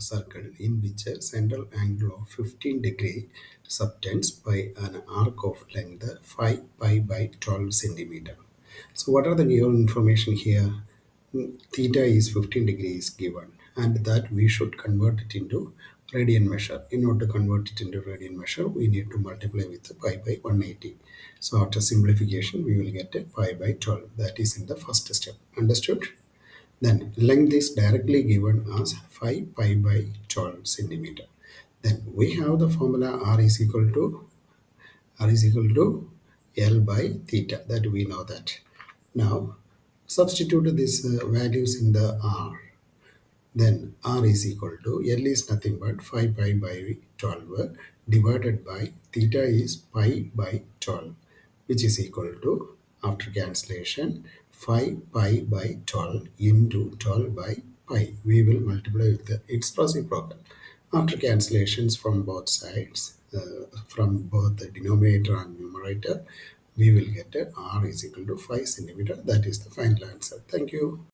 circle in which a central angle of 15 degree subtends by an arc of length 5 pi by 12 centimeter. So what are the given information here? Theta is 15 degrees given, and that we should convert it into radian measure. In order to convert it into radian measure, we need to multiply with pi by 180. So after simplification, we will get a pi by 12. That is in the first step. Understood? Then length is directly given as 5 pi by 12 centimeter. Then we have the formula R is equal to L by theta. That we know that. Now substitute these values in the R. Then R is equal to L is nothing but 5 pi by 12 divided by theta is pi by 12, which is equal to, after cancellation, 5 pi by 12 into 12 by pi. We will multiply with its reciprocal. After cancellations from both sides, from both the denominator and numerator, we will get a R is equal to 5 centimeter. That is the final answer. Thank you.